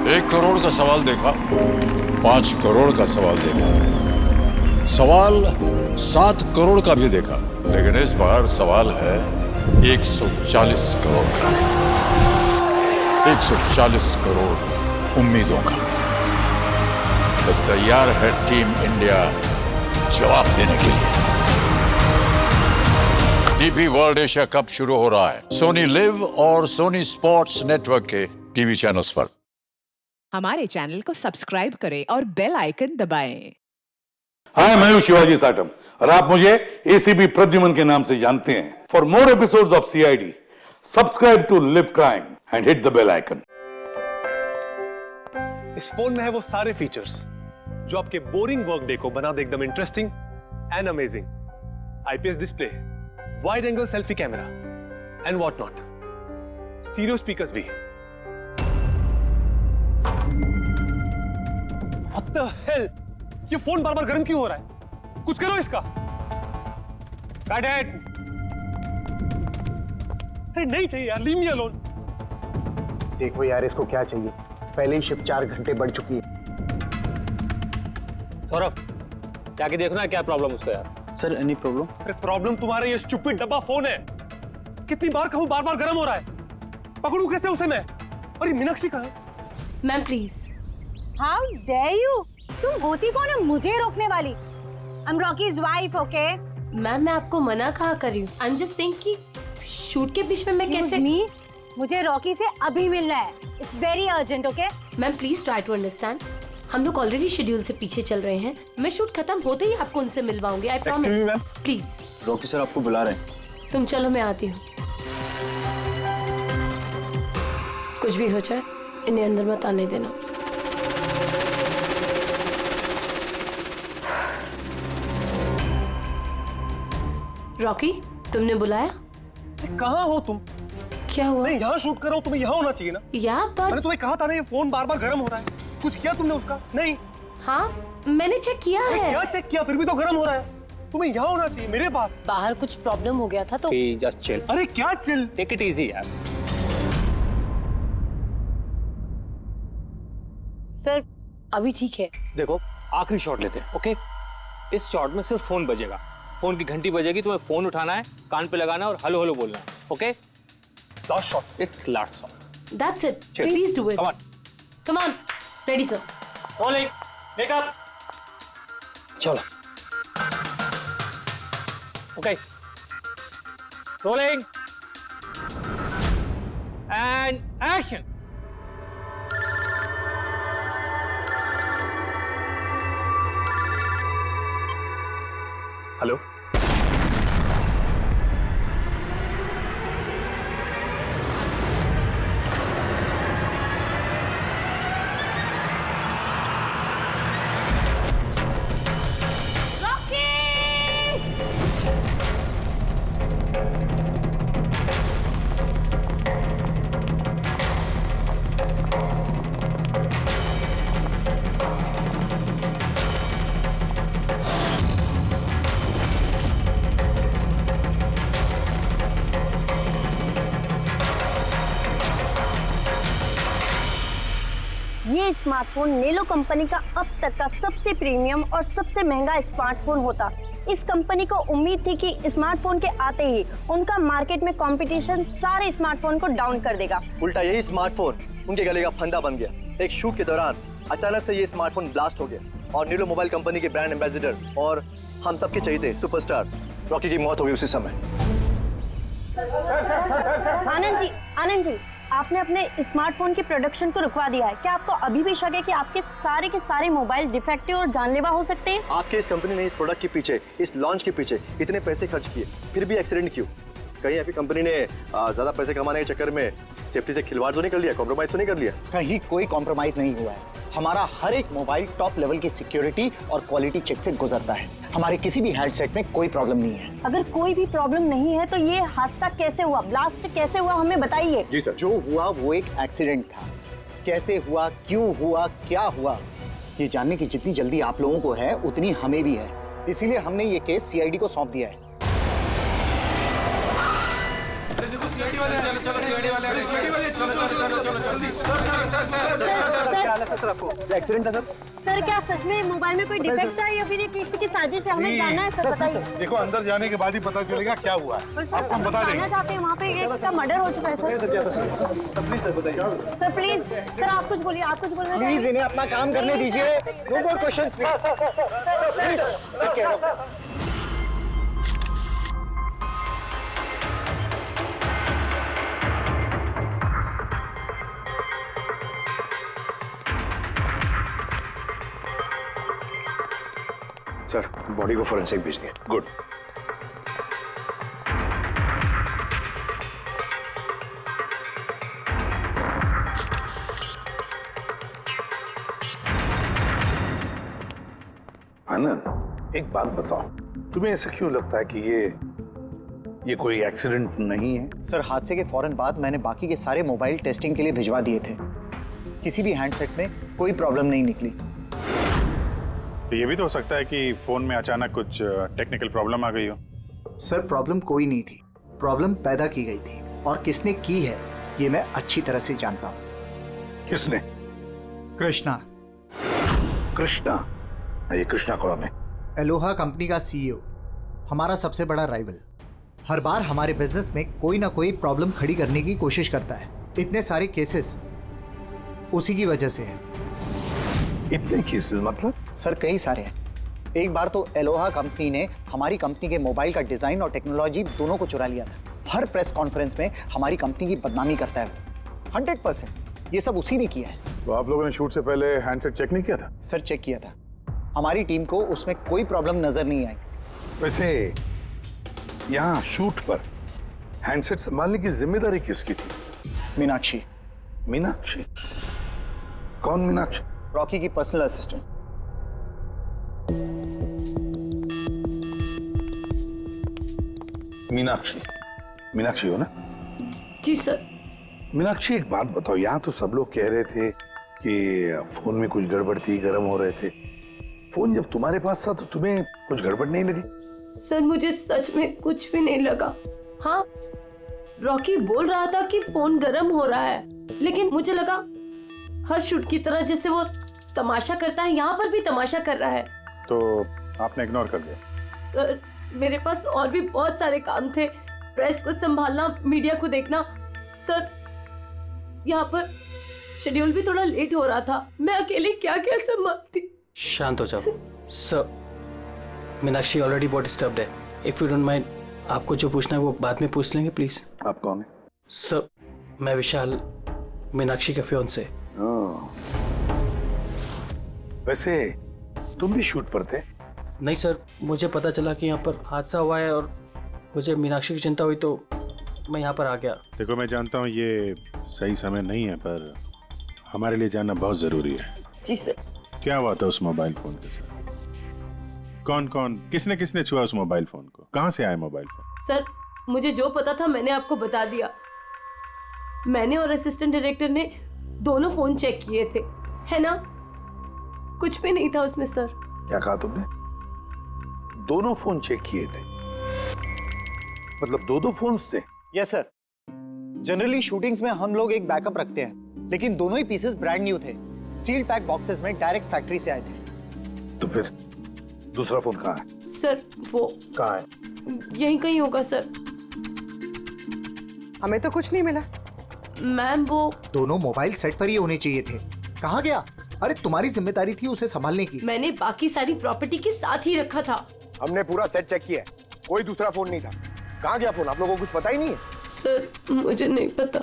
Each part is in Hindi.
1 करोड़ का सवाल देखा, 5 करोड़ का सवाल देखा, सवाल 7 करोड़ का भी देखा, लेकिन इस बार सवाल है 140 करोड़ का। 140 करोड़ उम्मीदों का। तो तैयार है टीम इंडिया जवाब देने के लिए। डीपी वर्ल्ड एशिया कप शुरू हो रहा है सोनी लिव और सोनी स्पोर्ट्स नेटवर्क के टीवी चैनल्स पर। हमारे चैनल को सब्सक्राइब करें और बेल आइकन दबाएं। हाय, मैं हूं शिवाजी साटम और आप मुझे एसीपी प्रद्युमन के नाम से जानते हैं। For more episodes of CID, subscribe to live crime and hit the bell icon. इस फोन में है वो सारे फीचर्स जो आपके बोरिंग वर्क डे को बना दे एकदम interesting and amazing. IPS display, wide angle selfie camera and what not, stereo speakers भी। What the hell? ये फोन बार बार गर्म क्यों हो रहा है? कुछ करो इसका। Cut it! अरे नहीं चाहिए यार, leave me alone। देखो यार, इसको क्या चाहिए? पहले ही शिफ्ट 4 घंटे बढ़ चुकी है। सौरभ, जाके देखो ना क्या प्रॉब्लम उसको यार। Sir, any problem? अरे प्रॉब्लम तुम्हारा ये स्टूपिड डब्बा फोन है। कितनी बार कहूं, बार बार गर्म हो रहा है। पकड़ू कैसे उसे मैं? और ये मीनाक्षी कहाँ है? Ma'am please. How dare you? तुम होती कौन है मुझे रोकने वाली? I'm Rocky's wife, okay? Ma'am मैं आपको मना कहा कर रही हूँ। I'm just saying कि शूट के बीच में मैं कैसे? मुझे रॉकी से अभी मिलना है। It's very urgent, okay? Ma'am please try to understand. हम लोग ऑलरेडी शेड्यूल से पीछे चल रहे हैं। मैं शूट खत्म होते ही आपको उनसे मिलवाऊंगी। I promise. Please. Rocky sir आपको बुला रहे हैं। तुम चलो, मैं आती हूँ। कुछ भी हो जाए इन्हें अंदर मत आने देना। रॉकी, तुमने बुलाया? कहाँ हो तुम? क्या हुआ? मैं यहाँ शूट कर रहा हूँ, तुम्हें यहाँ होना चाहिए ना। या पर मैंने तुम्हें कहा था ना, ये फोन बार बार गर्म हो रहा है। कुछ किया तुमने उसका? नहीं। हाँ मैंने चेक किया है। क्या चेक किया? फिर भी तो गर्म हो रहा है। तुम्हें यहाँ होना चाहिए मेरे पास। बाहर कुछ प्रॉब्लम हो गया था तो जस्ट चिल। अरे क्या चिल? टेक इट इजी यार। सर अभी ठीक है। देखो आखिरी शॉट लेते हैं, ओके? इस शॉट में सिर्फ फोन बजेगा, फोन की घंटी बजेगी, तुम्हें फोन उठाना है, कान पे लगाना है और हेलो हेलो बोलना है, okay? Last shot. It's last shot. That's it. Please do it. Come on. Come on. Ready sir. Rolling, makeup. चलो। Okay. Rolling and action. Hello. ये स्मार्टफोन नेलो कंपनी का अब तक का सबसे प्रीमियम और सबसे महंगा स्मार्टफोन होता। इस कंपनी को उम्मीद थी कि स्मार्टफोन के आते ही उनका मार्केट में कंपटीशन सारे स्मार्टफोन को डाउन कर देगा। उल्टा यही स्मार्टफोन उनके गले का फंदा बन गया। एक शूट के दौरान अचानक से ये स्मार्टफोन ब्लास्ट हो गया और नेलो मोबाइल कंपनी के ब्रांड एम्बेसडर और हम सबके चहेते सुपरस्टार रॉकी की मौत हो गई उसी समय। आनंद जी, आपने अपने स्मार्टफोन के प्रोडक्शन को रुकवा दिया है। क्या आपको अभी भी शक है कि आपके सारे के सारे मोबाइल डिफेक्टिव और जानलेवा हो सकते हैं? आपके इस कंपनी ने इस प्रोडक्ट के पीछे, इस लॉन्च के पीछे इतने पैसे खर्च किए, फिर भी एक्सीडेंट क्यों? कहीं आपकी कंपनी ने ज्यादा पैसे कमाने के चक्कर में सेफ्टी से खिलवाड़ तो नहीं कर लिया, कॉम्प्रोमाइज तो नहीं कर लिया? कहीं कोई कॉम्प्रोमाइज नहीं हुआ है। हमारा हर एक मोबाइल टॉप लेवल की सिक्योरिटी और क्वालिटी चेक से गुजरता है। हमारे किसी भी हैंडसेट में कोई प्रॉब्लम नहीं है। अगर कोई भी प्रॉब्लम नहीं है तो ये हादसा कैसे हुआ, ब्लास्ट कैसे हुआ, हमें बताइए। जी सर। जो हुआ वो एक एक्सीडेंट था। कैसे हुआ, क्यों हुआ, क्या हुआ, ये जानने की जितनी जल्दी आप लोगों को है उतनी हमें भी है। इसीलिए हमने ये केस सीआईडी को सौंप दिया है। सर सर आपको? एक्सीडेंट था सर? सर क्या सच में मोबाइल में कोई डिफेक्ट था या फिर ये किसी की साजिश है? हमें जानना है सर, बताइए। देखो अंदर जाने के बाद ही पता चलेगा क्या हुआ है। पर सर, आपको हम बता जानना देंगे। चाहते हैं, वहाँ पे एक का मर्डर हो चुका है सर। प्लीज सर बताइए। सर प्लीज, सर आप कुछ बोलिए, आप कुछ बोलना प्लीज चाहेंगे? इन्हें अपना काम करने दीजिए। No more questions please. Please take care of. Sir body को फोरेंसिक भेज दिया। गुड। आनंद, एक बात बताओ, तुम्हें ऐसा क्यों लगता है कि ये कोई एक्सीडेंट नहीं है? सर हादसे के फौरन बाद मैंने बाकी के सारे मोबाइल टेस्टिंग के लिए भिजवा दिए थे। किसी भी हैंडसेट में कोई प्रॉब्लम नहीं निकली। तो ये भी तो हो सकता है कि फोन में अचानक कुछ टेक्निकल प्रॉब्लम आ गई हो। सर प्रॉब्लम कोई नहीं थी, प्रॉब्लम पैदा की गई थी और किसने की है ये मैं अच्छी तरह से जानता हूँ। किसने? कृष्णा। कृष्णा? ये कृष्णा कौन है? एलोहा कंपनी का सीईओ, हमारा सबसे बड़ा राइवल। हर बार हमारे बिजनेस में कोई ना कोई प्रॉब्लम खड़ी करने की कोशिश करता है। इतने सारे केसेस उसी की वजह से हैं। इतने केसेस मतलब? सर कई सारे हैं। एक बार तो एलोहा कंपनी ने हमारी कंपनी के मोबाइल का डिजाइन और टेक्नोलॉजी दोनों को चुरा लिया था। हर प्रेस कॉन्फ्रेंस में हमारी कंपनी की बदनामी करता है वो। 100% ये सब उसी ने किया है। तो आप लोगों ने शूट से पहले हैंडसेट चेक नहीं किया था? सर चेक किया था, हमारी टीम को उसमें कोई प्रॉब्लम नजर नहीं आई। वैसे यहाँ शूट पर हैंडसेट संभालने की जिम्मेदारी किसकी थी? मीनाक्षी। मीनाक्षी? कौन मीनाक्षी? रॉकी की पर्सनल असिस्टेंट। मीनाक्षी? मीनाक्षी हो ना? जी सर। मीनाक्षी एक बात बताओ, यहाँ तो सब लोग कह रहे थे कि फोन में कुछ गड़बड़ थी, गर्म हो रहे थे। फोन जब तुम्हारे पास था तो तुम्हें कुछ गड़बड़ नहीं लगी? सर मुझे सच में कुछ भी नहीं लगा। हाँ, रॉकी बोल रहा था कि फोन गर्म हो रहा है, लेकिन मुझे लगा हर शूट की तरह जैसे वो तमाशा करता है, यहाँ पर भी तमाशा कर रहा है। तो आपने इग्नोर कर दिया? सर मेरे पास और भी बहुत सारे काम थे, प्रेस को संभालना, मीडिया को देखना। सर यहाँ पर शेड्यूल भी थोड़ा लेट हो रहा था, मैं अकेले क्या क्या संभालती। शांत हो जाओ सर। मीनाक्षी ऑलरेडी बहुत डिस्टर्ब्ड है। इफ यू डोंट माइंड, आपको जो पूछना है वो बाद में पूछ लेंगे प्लीज। आप कौन है? सर मैं विशाल, मीनाक्षी का फियांसे। वैसे तुम भी शूट पर थे? नहीं सर, मुझे पता चला कि यहाँ पर हादसा हुआ है और मुझे मीनाक्षी की चिंता हुई तो मैं यहाँ पर आ गया। देखो मैं जानता हूँ ये सही समय नहीं है, पर हमारे लिए जानना बहुत जरूरी है। जी सर। क्या हुआ था उस मोबाइल फोन के साथ? कौन कौन, किसने किसने छुआ उस मोबाइल फोन को? कहाँ से आया मोबाइल फोन? सर मुझे जो पता था मैंने आपको बता दिया। मैंने और असिस्टेंट डायरेक्टर ने दोनों फोन चेक किए थे, है ना? कुछ भी नहीं था उसमें सर। क्या कहा तुमने? दोनों फोन चेक किए थे? मतलब दो फोन थे? Yes sir. जनरली शूटिंग्स में हम लोग एक बैकअप रखते हैं, लेकिन दोनों ही पीसेस ब्रांड न्यू थे, सील्ड पैक बॉक्सेस में डायरेक्ट फैक्ट्री से आए थे। तो फिर दूसरा फोन कहाँ है? सर वो कहाँ है? यहीं कहीं होगा सर। हमें तो कुछ नहीं मिला। मैम वो दोनों मोबाइल सेट पर ही होने चाहिए थे। कहाँ गया? अरे तुम्हारी जिम्मेदारी थी उसे संभालने की। मैंने बाकी सारी प्रॉपर्टी के साथ ही रखा था। हमने पूरा सेट चेक किया है, कोई दूसरा फोन नहीं था। कहाँ गया फोन? आप लोगों को कुछ पता ही नहीं है? सर मुझे नहीं पता।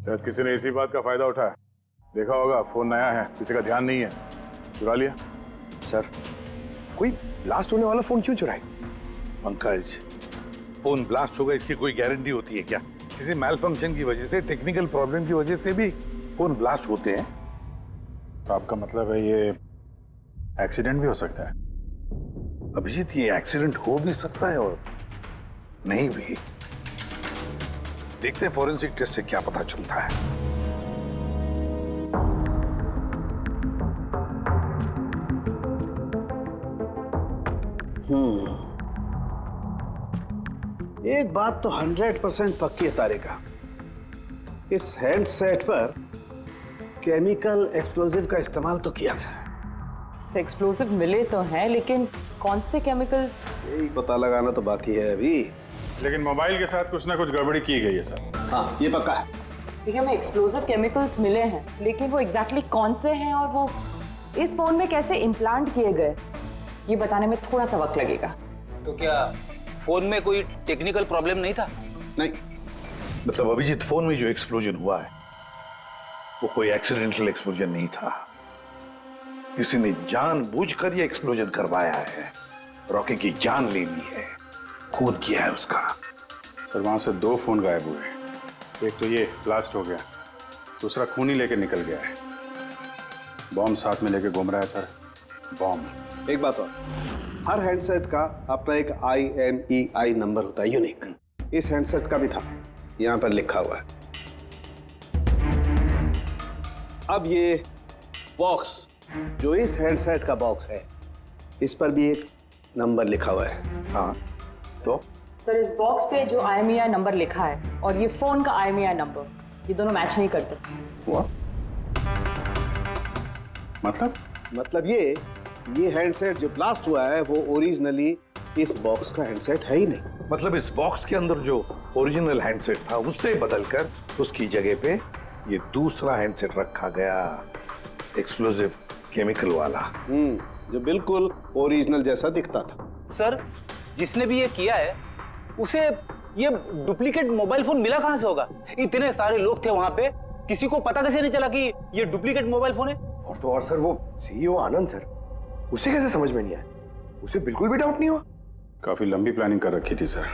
शायद किसी ने इसी बात का फायदा उठाया। देखा होगा फोन नया है, किसी का ध्यान नहीं है, चुरा लिया। सर कोई ब्लास्ट होने वाला फोन क्यों चुराए? पंकज, फोन ब्लास्ट होगा इसकी कोई गारंटी होती है क्या? किसी मैल फंक्शन की वजह से, टेक्निकल प्रॉब्लम की वजह से भी फोन ब्लास्ट होते हैं। तो आपका मतलब है ये एक्सीडेंट भी हो सकता है? अभिजीत, ये एक्सीडेंट हो भी सकता है और नहीं भी। देखते हैं फॉरेंसिक टेस्ट से क्या पता चलता है। एक बात तो 100% पक्की है तारिका, इस हैंडसेट पर केमिकल एक्सप्लोजिव का इस्तेमाल तो किया गया। एक्सप्लोजिव मिले तो हैं, लेकिन कौन से केमिकल्स? यही पता लगाना तो बाकी है अभी। लेकिन मोबाइल के साथ कुछ ना कुछ गड़बड़ी की गई है सर। हाँ, ये पक्का है। देखिए, हमें एक्सप्लोजिव केमिकल्स मिले हैं, लेकिन वो एग्जैक्टली कौन से हैं और वो इस फोन में कैसे इम्प्लांट किए गए, ये बताने में थोड़ा सा वक्त लगेगा। तो क्या फोन में कोई टेक्निकल प्रॉब्लम नहीं था? नहीं, मतलब अभिजीत, फोन में जो एक्सप्लोजन हुआ है वो कोई एक्सीडेंटल एक्सप्लोजन नहीं था। किसी ने जानबूझकर ये एक्सप्लोजन करवाया है, रॉकी की जान ले ली है, खून किया है उसका। सर वहां से 2 फोन गायब हुए। एक तो ये ब्लास्ट हो गया, दूसरा खून ही लेके निकल गया है। बॉम्ब साथ में लेके घूम रहा है सर, बॉम्ब। एक बात और, हर हैंडसेट का अपना एक IMEI नंबर होता है, यूनिक। इस हैंडसेट का भी था, यहां पर लिखा हुआ है। अब ये बॉक्स जो इस हैंडसेट का बॉक्स है, इस पर भी एक नंबर लिखा हुआ है। हाँ, तो सर, इस बॉक्स पे जो IMEI नंबर लिखा है और ये फोन का IMEI नंबर, ये दोनों मैच नहीं करते। हुआ मतलब ये हैंडसेट जो ब्लास्ट हुआ है वो ओरिजिनली इस बॉक्स का हैंडसेट है ही नहीं। मतलब इस बॉक्स के अंदर जो ओरिजिनल हैंडसेट था उससे बदलकर उसकी जगह पे ये दूसरा हैंडसेट रखा गया, एक्सप्लोजिव केमिकल वाला। जो बिल्कुल ओरिजिनल जैसा दिखता था। सर, जिसने भी ये किया है उसे ये डुप्लीकेट मोबाइल फोन मिला कहां से होगा? इतने सारे लोग थे वहां पे, किसी को पता कैसे नहीं चला कि ये डुप्लीकेट मोबाइल फोन है? और तो और सर, वो CEO आनंद सर, उसे कैसे समझ में नहीं आया? उसे बिल्कुल भी डाउट नहीं हुआ? काफी लंबी प्लानिंग कर रखी थी सर,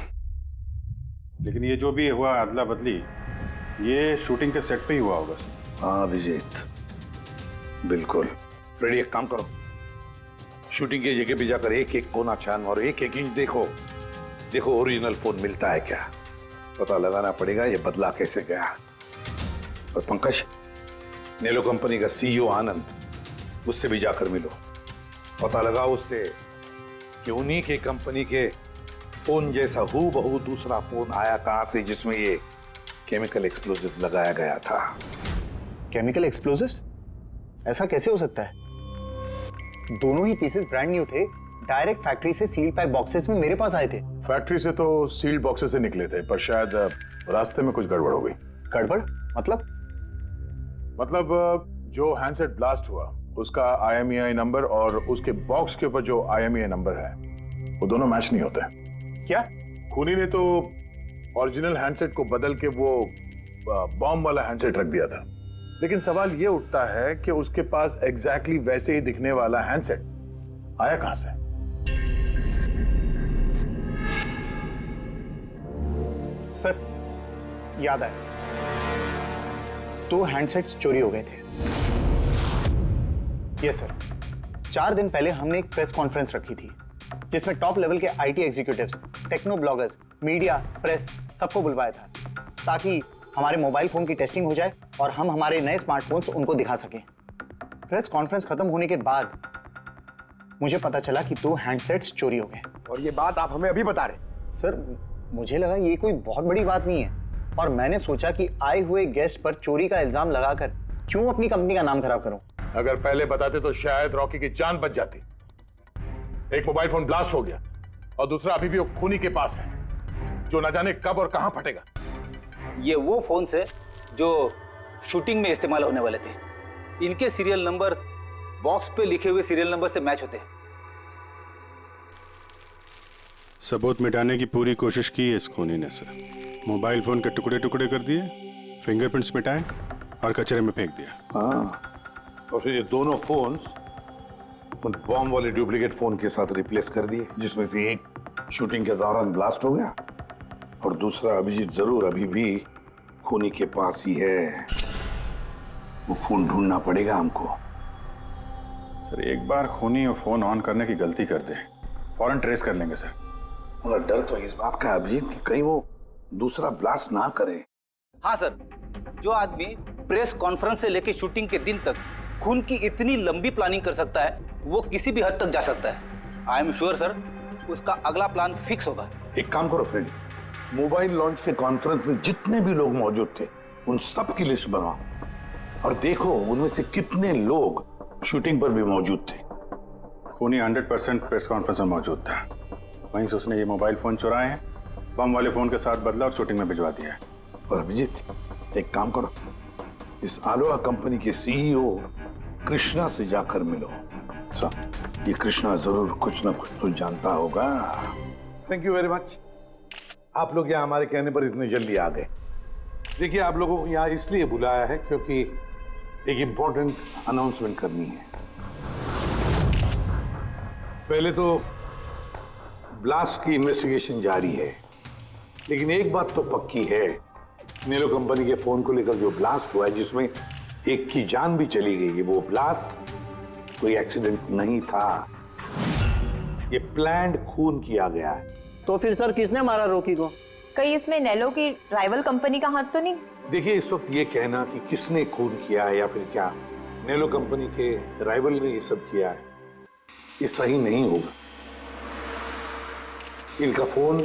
लेकिन ये जो भी हुआ अदला बदली, ये शूटिंग के सेट पे ही हुआ होगा सर। हाँ अभिजीत, बिल्कुल। फ्रेडी, एक काम करो, शूटिंग की जगह पे जाकर एक एक कोना छान और एक एक इंच देखो ओरिजिनल फोन मिलता है क्या। पता लगाना पड़ेगा ये बदला कैसे गया। और पंकज, नेलो कंपनी का CEO आनंद, उससे भी जाकर मिलो, पता लगाओ उससे कि उन्हीं के कंपनी के फोन जैसा हूबहू दूसरा फोन आया कहां से जिसमें ये केमिकल एक्सप्लोजिव लगाया गया था। Chemical explosives? ऐसा कैसे हो सकता है? दोनों ही पीसेस ब्रांड न्यू थे, डायरेक्ट फैक्ट्री से सील पैक बॉक्सेस में मेरे पास आए थे। फैक्ट्री से तो सील्ड बॉक्सेस से निकले थे, पर शायद रास्ते में कुछ गड़बड़ हो गई। गड़बड़ मतलब जो हैंडसेट ब्लास्ट हुआ उसका IMEI नंबर और उसके बॉक्स के ऊपर जो IMEI नंबर है वो दोनों मैच नहीं होते। क्या? खूनी ने तो ओरिजिनल हैंडसेट को बदल के वो बॉम्ब वाला हैंडसेट रख दिया था, लेकिन सवाल ये उठता है कि उसके पास एग्जैक्टली वैसे ही दिखने वाला हैंडसेट आया कहां से? सर, याद आया, 2 हैंडसेट्स चोरी हो गए थे। यस सर, 4 दिन पहले हमने एक प्रेस कॉन्फ्रेंस रखी थी जिसमें टॉप लेवल के IT executives, techno bloggers, media, press सबको बुलवाया था ताकि हमारे मोबाइल फोन की टेस्टिंग हो जाए और हम हमारे नए स्मार्टफोन्स उनको दिखा सकें। प्रेस कॉन्फ्रेंस खत्म होने के बाद मुझे पता चला कि 2 हैंडसेट्स चोरी हो गए। और ये बात आप हमें अभी बता रहे? सर, मुझे लगा ये कोई बहुत बड़ी बात नहीं है और मैंने सोचा कि आए हुए गेस्ट पर चोरी का इल्जाम लगाकर क्यों अपनी कंपनी का नाम खराब करूं। अगर पहले बताते तो शायद रॉकी की जान बच जाती। एक मोबाइल फोन ब्लास्ट हो गया और दूसरा अभी भी वो खूनी के पास है, जो न जाने कब और कहां फटेगा। ये वो फोन है जो शूटिंग में इस्तेमाल होने वाले थे। इनके सीरियल नंबर बॉक्स पे लिखे हुए सीरियल नंबर से मैच होते हैं। सबूत मिटाने की पूरी कोशिश की है इस खूनी ने सर। मोबाइल फोन के टुकड़े टुकड़े कर दिए, फिंगरप्रिंट्स मिटाए और कचरे में फेंक दिया। हाँ, और फिर ये दोनों फोन्स उन बॉम्ब वाले डुप्लीकेट फोन के साथ रिप्लेस कर दिए, जिसमें से एक शूटिंग के दौरान ब्लास्ट हो गया और दूसरा अभिजीत जरूर अभी भी खूनी के पास ही है। वो फोन ढूंढना पड़ेगा हमको। सर, एक बार खूनी वो फोन ऑन करने की गलती कर दे, फौरन ट्रेस कर लेंगे सर। मगर डर तो इस बात का अभिजीत कि कहीं वो दूसरा ब्लास्ट ना करे। हाँ सर, जो आदमी प्रेस कॉन्फ्रेंस से लेकर शूटिंग के दिन तक खून की इतनी लंबी प्लानिंग कर सकता है, वो किसी भी हद तक जा सकता है। आई एम श्योर सर, उसका अगला प्लान फिक्स होगा। एक काम करो फ्रेडी, मोबाइल लॉन्च के कॉन्फ्रेंस में जितने भी लोग मौजूद थे उन सब की लिस्ट बनाओ और देखो उनमें से कितने लोग शूटिंग पर भी मौजूद थे। खूनी 100% प्रेस कॉन्फ्रेंस में मौजूद था। वहीं से उसने ये मोबाइल फोन चुराए हैं, बम वाले फोन के साथ बदला और शूटिंग में भिजवा दिया है। और अभिजीत, एक काम करो, इस आलोहा कंपनी के सीईओ कृष्णा से जाकर मिलो। ये कृष्णा जरूर कुछ ना कुछ तो जानता होगा। Thank you very much. आप लोग यहाँ हमारे कहने पर इतने जल्दी आ गए। देखिए, आप लोगों को यहाँ इसलिए बुलाया है क्योंकि एक इंपॉर्टेंट अनाउंसमेंट करनी है। पहले तो ब्लास्ट की इन्वेस्टिगेशन जारी है, लेकिन एक बात तो पक्की है, नेलो कंपनी के फोन को लेकर जो ब्लास्ट हुआ है, जिसमें एक की जान भी चली गई है, वो ब्लास्ट कोई एक्सीडेंट नहीं था। ये प्लान्ड खून किया गया है। तो फिर सर किसने मारा रॉकी को? कहीं इसमें नेलो की राइवल कंपनी का हाथ तो नहीं? देखिए, इस वक्त ये कहना कि किसने खून किया है या फिर क्या नेलो कंपनी के राइवल ने ये सब किया है, ये सही नहीं होगा। इनका फोन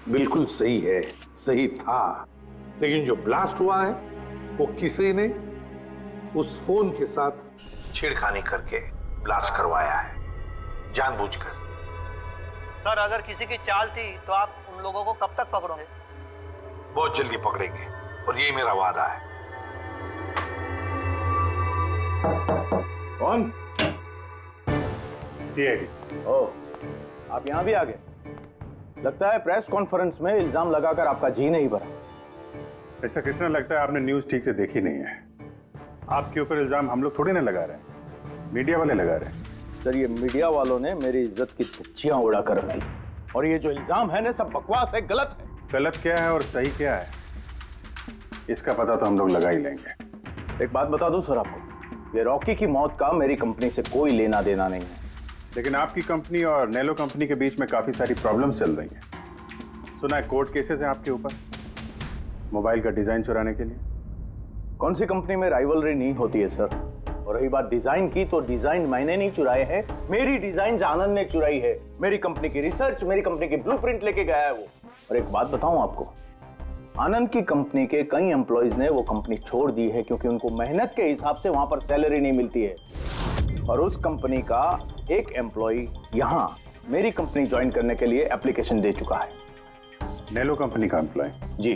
बिल्कुल सही है, सही था, लेकिन जो ब्लास्ट हुआ है वो किसी ने उस फोन के साथ छेड़खानी करके ब्लास्ट करवाया है, जानबूझकर। सर, अगर किसी की चाल थी तो आप उन लोगों को कब तक पकड़ोगे? बहुत जल्दी पकड़ेंगे, और ये मेरा वादा है। कौन? सीआईडी। ओह, आप यहाँ भी आ गए। लगता है प्रेस कॉन्फ्रेंस में इल्जाम लगाकर आपका जी नहीं भरा। ऐसा कृष्णा, लगता है आपने न्यूज ठीक से देखी नहीं है। आपके ऊपर इल्जाम हम लोग थोड़ी ना लगा रहे हैं, मीडिया वाले लगा रहे हैं। सर, ये मीडिया वालों ने मेरी इज्जत की धज्जियां उड़ा कर रख दी, और ये जो इल्जाम है ना, सब बकवास है, गलत है। गलत क्या है और सही क्या है, इसका पता तो हम लोग लगा ही लेंगे। एक बात बता दूं सर आपको, ये रॉकी की मौत का मेरी कंपनी से कोई लेना देना नहीं है। लेकिन आपकी कंपनी और नेलो कंपनी के बीच में काफी सारी प्रॉब्लम्स चल रही हैं। सुना है कोर्ट केसेस हैं आपके ऊपर मोबाइल का डिजाइन चुराने के लिए। कौन सी कंपनी में राइवलरी नहीं होती है सर। और रही बात डिजाइन की, तो डिजाइन मैंने नहीं चुराए हैं, मेरी डिजाइन आनंद ने चुराई है। मेरी कंपनी की रिसर्च, मेरी कंपनी की ब्लूप्रिंट लेके गया है वो। और एक बात बताऊं आपको, आनंद की कंपनी के कई एम्प्लॉइज ने वो कंपनी छोड़ दी है क्योंकि उनको मेहनत के हिसाब से वहां पर सैलरी नहीं मिलती है। और उस कंपनी का एक एम्प्लॉय यहाँ मेरी कंपनी ज्वाइन करने के लिए एप्लीकेशन दे चुका है। नेलो कंपनी का एम्प्लॉय? जी।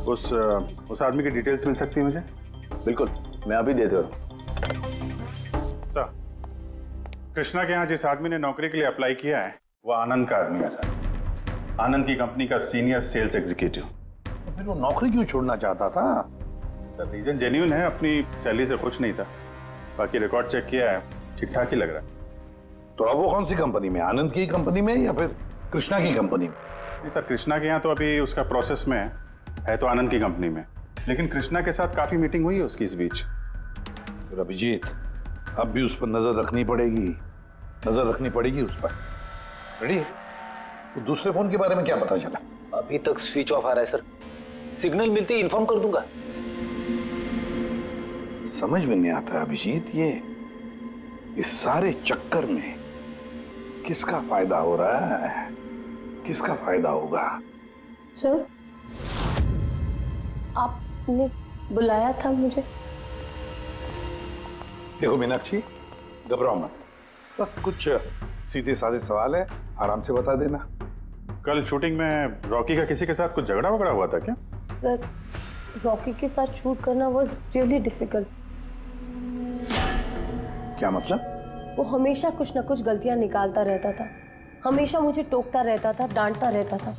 उस आदमी की डिटेल्स मिल सकती है मुझे? बिल्कुल, मैं अभी दे दूँ। सर, कृष्णा के यहाँ जिस आदमी ने नौकरी के लिए अप्लाई किया है वो आनंद का आदमी है सर। आनंद की कंपनी का सीनियर सेल्स एग्जीक्यूटिव। तो फिर वो नौकरी क्यों छोड़ना चाहता था? सर, रीजन जेन्युइन है, अपनी सैलरी से खुश नहीं था। बाकी रिकॉर्ड चेक किया है, ठीक ठाक ही लग रहा है। तो अब वो कौन सी कंपनी में, आनंद की कंपनी में या फिर कृष्णा की कंपनी में? नहीं सर, कृष्णा के यहाँ तो अभी उसका प्रोसेस में है तो आनंद की कंपनी में, लेकिन कृष्णा के साथ काफी मीटिंग हुई है उसकी इस बीच। अभिजीत, अब भी उस पर नजर रखनी पड़ेगी, नजर रखनी पड़ेगी उस पर। रेडी? तो दूसरे फोन के बारे में क्या पता चला? अभी तक स्विच ऑफ आ रहा है सर, सिग्नल मिलते ही इन्फॉर्म कर दूंगा। समझ में नहीं आता अभिजीत, ये इस सारे चक्कर में किसका फायदा हो रहा है, किसका फायदा होगा? सर, आपने बुलाया था मुझे? देखो मीनाक्षी, घबराओ मत, बस कुछ सीधे साधे सवाल है, आराम से बता देना। कल शूटिंग में रॉकी का किसी के साथ कुछ झगड़ा वगड़ा हुआ था क्या? सर, रॉकी के साथ शूट करना वाज रियली डिफिकल्ट। क्या मतलब? वो हमेशा कुछ ना कुछ गलतियां निकालता रहता था, हमेशा मुझे टोकता रहता था, डांटता रहता था,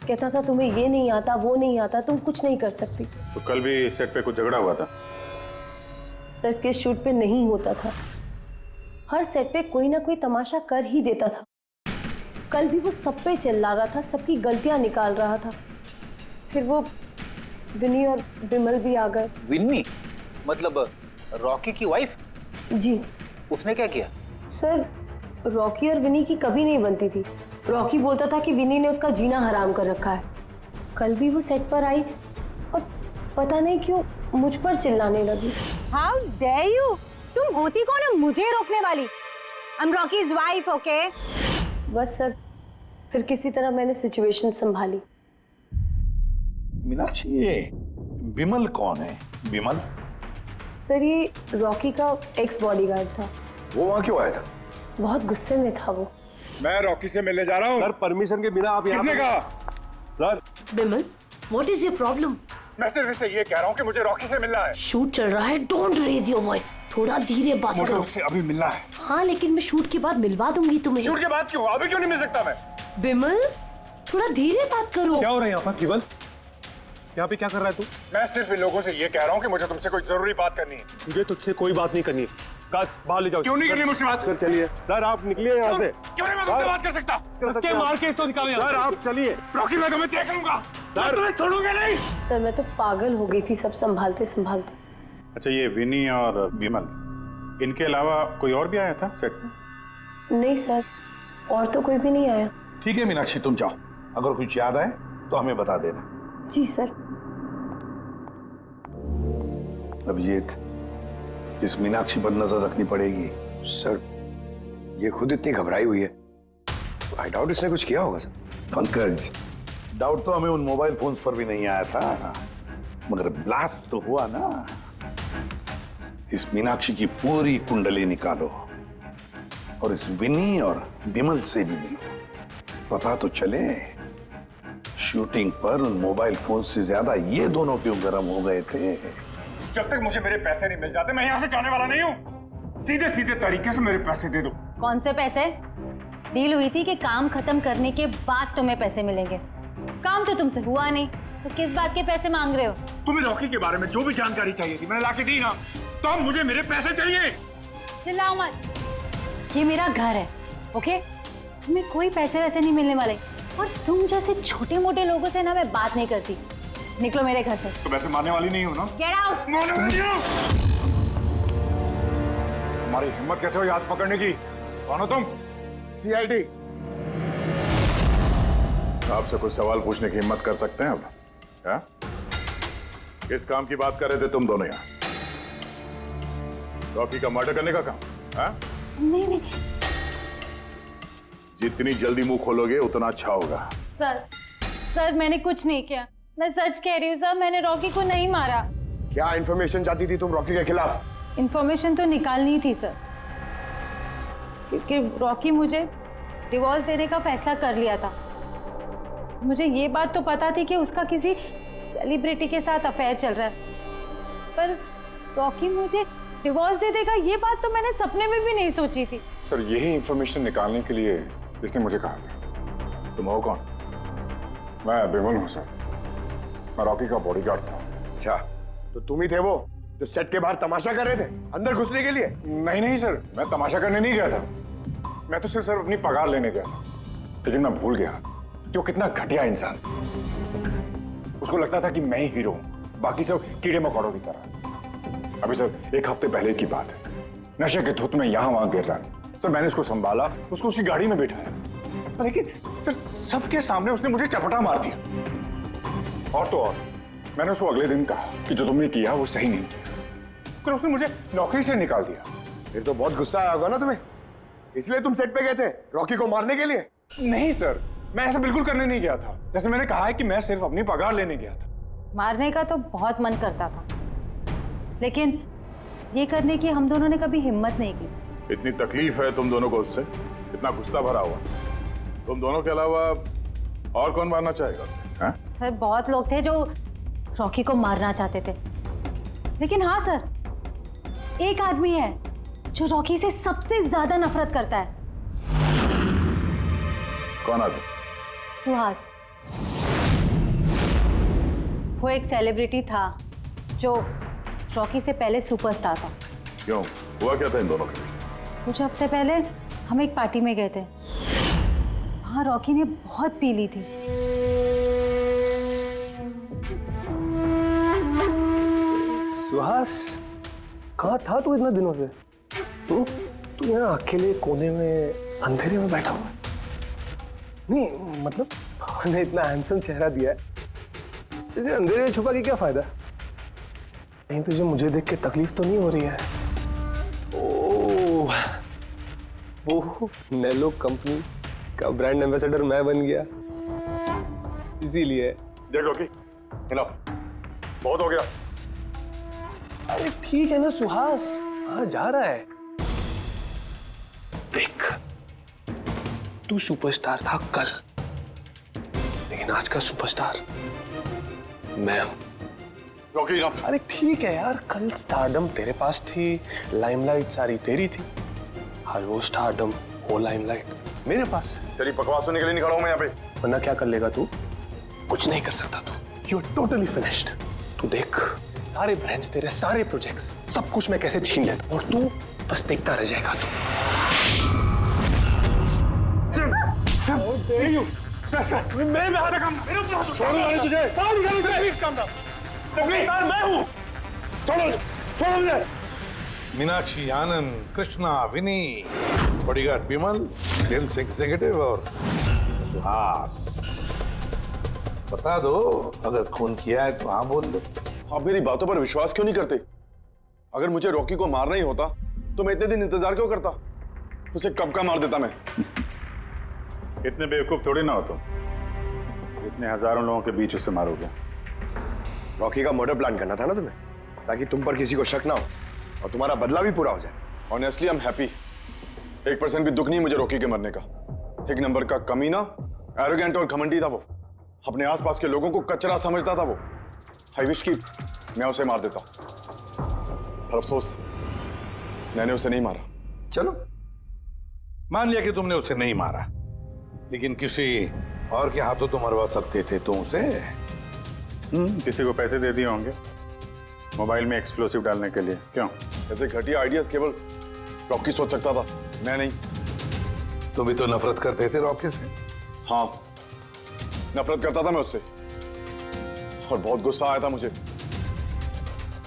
कहता था तुम्हें ये नहीं आता, वो नहीं आता, तुम कुछ नहीं कर सकती। तो कल भी सेट पे कुछ झगड़ा हुआ था? सर, किस शूट पे नहीं होता था, हर सेट पे कोई ना कोई तमाशा कर ही देता था। कल भी वो सब पे चिल्ला रहा था, सबकी गलतियां निकाल रहा था। फिर वो विनी और विमल भी आ गए। विन्नी मतलब रॉकी की वाइफ? जी। उसने क्या किया? सर, रॉकी और विनी की कभी नहीं बनती थी। रॉकी बोलता था कि विनी ने उसका जीना हराम कर रखा है। कल भी वो सेट पर आई और पता नहीं क्यों मुझ पर चिल्लाने लगी। How dare you! तुम होती कौन है मुझे रोकने वाली? I am Rocky's wife, okay? बस सर, फिर किसी तरह मैंने सिचुएशन संभाली। मीनाक्षी, ये विमल कौन है? विमल? सर ये रॉकी का एक्स बॉडीगार्ड था। वो वहां क्यों आया था? बहुत गुस्से में था वो। मैं रॉकी से मिलने जा रहा हूँ। सर परमिशन के बिना आप यहाँ किसने कहा? Sir Bimal, what is your problem? मैं सिर्फ इससे ये कह रहा हूँ कि मुझे रॉकी से मिलना है। शूट चल रहा है, डोंट रेज योर वॉइस। थोड़ा धीरे बात मुझे करो। उससे अभी मिलना है। हाँ लेकिन मैं शूट के बाद मिलवा दूंगी तुम्हें। शूट के बाद क्यों? अभी क्यों नहीं मिल सकता मैं? बिमल थोड़ा धीरे बात करो। क्या हो रहा है यहाँ पर विमल? यहाँ पे क्या कर रहा है तू? मैं सिर्फ इन लोगों से ये कह रहा हूँ कि मुझे तुमसे कोई जरूरी बात करनी है। मुझे तुझसे कोई बात नहीं करनी है। काज बाहर ले जाओ। क्यों नहीं करनी मुझसे बात? सर चलिए। सर आप निकलिए यहाँ से। क्यों नहीं मैं तुमसे बात कर सकता? धक्के मार के इसको निकालो यहाँ सर से। आप चलिए। रॉकी मैं तुम्हें देख लूंगा। मैं तुम्हें छोड़ूंगा नहीं। सर मैं तो पागल हो गई थी सब संभालते संभालते। अच्छा, ये विनी और विमल, इनके अलावा कोई और भी आया था सेट पे? नहीं सर, और तो कोई भी नहीं आया। ठीक है मीनाक्षी, तुम जाओ, अगर कुछ याद आए तो हमें बता देना। जी सर। अभिजीत, इस मीनाक्षी पर नजर रखनी पड़ेगी। सर ये खुद इतनी घबराई हुई है, आई डाउट इसने कुछ किया होगा सर। पंकज, डाउट तो हमें उन मोबाइल फोन्स पर भी नहीं आया था, मगर ब्लास्ट तो हुआ ना। इस मीनाक्षी की पूरी कुंडली निकालो और इस विनी और विमल से भी मिलो, पता तो चले शूटिंग पर उन मोबाइल फोन से ज्यादा ये दोनों क्यों गर्म हो गए थे। जब तक मुझे मेरे पैसे नहीं मिल जाते मैं यहाँ से जाने वाला नहीं हूँ। सीधे सीधे तरीके से मेरे पैसे दे दो। कौन से पैसे? डील हुई थी कि काम खत्म करने के बाद तुम्हें पैसे मिलेंगे। काम तो तुमसे हुआ नहीं, तो किस बात के पैसे मांग रहे हो? तुम्हें रॉकी के बारे में जो भी जानकारी चाहिए थी मैंने लाके दी ना, तो अब मुझे मेरे पैसे चाहिए। चिल्लाओ मत, ये मेरा घर है, ओके? तुम्हें कोई पैसे वैसे नहीं मिलने वाले, और तुम जैसे छोटे मोटे लोगों से ना मैं बात नहीं करती। निकलो मेरे घर से। तो वैसे मारने वाली नहीं हो ना? Get out. मारने वाली हो? तुम्हारी हिम्मत कैसे हुई हाथ पकड़ने की? कौन हो तुम? सीआईडी। आपसे कुछ सवाल पूछने की हिम्मत कर सकते हैं अब? क्या? किस काम की बात कर रहे थे तुम दोनों यहाँ? रॉकी का मर्डर करने का काम? हाँ? नहीं नहीं जितनी जल्दी मुंह खोलोगे उतना अच्छा होगा। सर मैंने कुछ नहीं किया, मैं सच कह रही हूँ सर, मैंने रॉकी को नहीं मारा। क्या इन्फॉर्मेशन चाहती थी तुम रॉकी के खिलाफ? इन्फॉर्मेशन तो निकालनी थी सर, क्योंकि रॉकी मुझे डिवोर्स देने का फैसला कर लिया था। मुझे ये बात तो पता थी कि उसका किसी सेलिब्रिटी के साथ अफेयर चल रहा है, पर रॉकी मुझे डिवोर्स दे देगा ये बात तो मैंने सपने में भी नहीं सोची थी। सर यही इंफॉर्मेशन निकालने के लिए इसने मुझे कहा था। तुम हो कौन? मैं विमल हूँ सर, मैं रॉकी का बॉडीगार्ड था। अच्छा, तो तुम ही थे वो जो सेट के बाहर तमाशा कर रहे थे अंदर घुसने के लिए? नहीं सर, मैं तमाशा करने नहीं गया था। मैं तो सिर्फ अपनी पगार लेने गया था। लेकिन मैं भूल गया कि वो कितना घटिया इंसान। उसको लगता था कि मैं ही हीरो हूँ, बाकी सब कीड़े मकोड़ों की तरह। अभी सर 1 हफ्ते पहले की बात है, नशे के धुत में यहाँ वहां गिर रहा था। सर मैंने उसको संभाला, उसको उसकी गाड़ी में बिठाया, लेकिन सर सबके सामने उसने मुझे चपटा मार दिया। और तो और मैंने उसको अगले दिन कहा कि जो तुमने किया वो सही नहीं किया, फिर उसने मुझे नौकरी से निकाल दिया। फिर तो बहुत गुस्सा आया होगा ना तुम्हें, इसलिए तुम सेट पे गए थे रॉकी को मारने के लिए? नहीं सर, मैं ऐसा बिल्कुल करने नहीं गया था। जैसे मैंने कहा है कि मैं सिर्फ अपनी पगार लेने गया था। मारने का तो बहुत मन करता था, लेकिन ये करने की हम दोनों ने कभी हिम्मत नहीं की। इतनी तकलीफ है तुम दोनों को उससे, इतना गुस्सा भरा हुआ। तुम दोनों के अलावा और कौन मारना चाहेगा? हाँ? सर बहुत लोग थे जो रॉकी को मारना चाहते थे, लेकिन हाँ सर, एक आदमी है जो रॉकी से सबसे ज्यादा नफरत करता है। कौन आदमी? सुहास। वो एक सेलिब्रिटी था जो रॉकी से पहले सुपरस्टार था। क्यों, हुआ क्या था इन दोनों के बीच? कुछ हफ्ते पहले हम एक पार्टी में गए थे, वहां रॉकी ने बहुत पी ली थी। सुहास, कहाँ था तू इतना दिनों से? तू यहाँ अकेले कोने में अंधेरे में बैठा हुआ? नहीं मतलब ने इतना हैंडसम चेहरा दिया है, इसे अंधेरे में छुपा के क्या फायदा? नहीं तुझे मुझे देख के तकलीफ तो नहीं हो रही है? ओह, वो नेलो कंपनी का ब्रांड एम्बेसडर मैं बन गया, इसीलिए। देखो कि हिलाओ, बहुत हो गया। अरे ठीक है ना सुहास, हाँ जा रहा है। देख, तू सुपरस्टार था कल, लेकिन आज का सुपरस्टार मैं हूं। रॉकी ना, अरे ठीक है यार, कल स्टारडम तेरे पास थी, लाइमलाइट सारी तेरी थी, आज वो स्टारडम, वो लाइमलाइट मेरे पास है। तेरी बकवास सुनने के लिए नहीं खड़ा हूं मैं यहाँ पे। वरना क्या कर लेगा तू? कुछ नहीं कर सकता तू, यू आर टोटली फिनिश्ड। तू देख, सारे ब्रांड्स, तेरे सारे प्रोजेक्ट्स, सब कुछ मैं कैसे छीन लेता हूं और तू बस देखता रह जाएगा तू। मेरे हाथ में काम, छोड़ो तुझे, मैं हूँ, छोड़ो मुझे। मीनाक्षी, आनंद, कृष्णा, विनी, बॉडीगार्ड विमल, सेल्स एग्जीक्यूटिव और सुहास। बता दो, अगर खून किया है तो हाँ बोल दो। आप मेरी बातों पर विश्वास क्यों नहीं करते? अगर मुझे रॉकी को मारना ही होता तो मैं इतने दिन इंतजार क्यों करता? उसे कब का मार देता मैं। इतने बेवकूफ थोड़ी ना हो तुम, इतने हजारों लोगों के बीच उसे मारोगे। रॉकी का मर्डर प्लान करना था ना तुम्हें, ताकि तुम पर किसी को शक ना हो और तुम्हारा बदला भी पूरा हो जाए। Honestly I am happy. 1% भी दुख नहीं मुझे रॉकी के मरने का। एक नंबर का कमीना, एरोगेंट और घमंडी था वो। अपने आसपास के लोगों को कचरा समझता था वो। आई विश कि मैं उसे मार देता, पर अफसोस मैंने उसे नहीं मारा। चलो, मान लिया कि तुमने उसे नहीं मारा, लेकिन किसी और के हाथों तो मरवा सकते थे तुम उसे। किसी को पैसे दे दिए होंगे मोबाइल में एक्सप्लोसिव डालने के लिए। क्यों? ऐसे घटिया आइडियाज केवल रॉकी सोच सकता था, मैं नहीं। तुम भी तो नफरत करते थे रॉकी से। हाँ, नफरत करता था मैं उससे, और बहुत गुस्सा आया था मुझे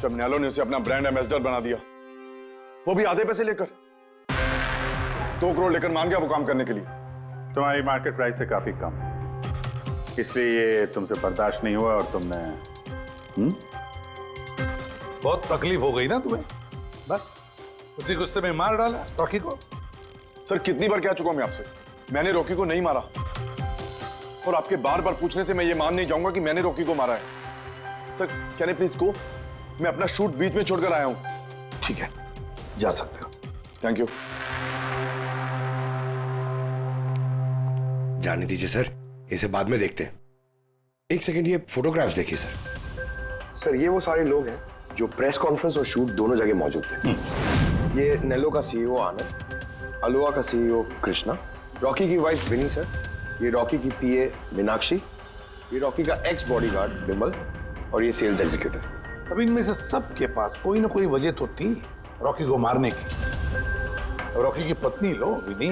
जब नैलो ने उसे अपना ब्रांड एम्बेसडर बना दिया, वो भी आधे पैसे लेकर। 2 करोड़ लेकर मान गया वो काम करने के लिए। तुम्हारी मार्केट प्राइस से काफी कम, इसलिए ये तुमसे बर्दाश्त नहीं हुआ और तुमने बहुत तकलीफ हो गई ना तुम्हें, बस उसी गुस्से में मार डाला रॉकी को। सर, कितनी बार कह चुका हूं मैं आपसे, मैंने रॉकी को नहीं मारा, और आपके बार बार पूछने से मैं ये मान नहीं जाऊंगा कि मैंने रॉकी को मारा है। Sir, can I please go? मैं अपना शूट बीच में छोड़कर आया हूं। ठीक है, जा सकते हो। Thank you. जाने दीजिए सर, इसे बाद में देखते हैं। एक सेकंड, ये फोटोग्राफ्स देखिए सर। सर, ये वो सारे लोग हैं जो प्रेस कॉन्फ्रेंस और शूट दोनों जगह मौजूद थे। ये नेलो का सीईओ आनंद, अलोहा का सीईओ कृष्णा, रॉकी की वाइफ विनी सर, ये रॉकी की पीए मीनाक्षी, ये रॉकी का एक्स बॉडीगार्ड विमल, और ये सेल्स एग्जीक्यूटिव। अब इनमें से सबके पास कोई ना कोई वजह तो थी रॉकी को मारने की। रॉकी की पत्नी लो, विनी।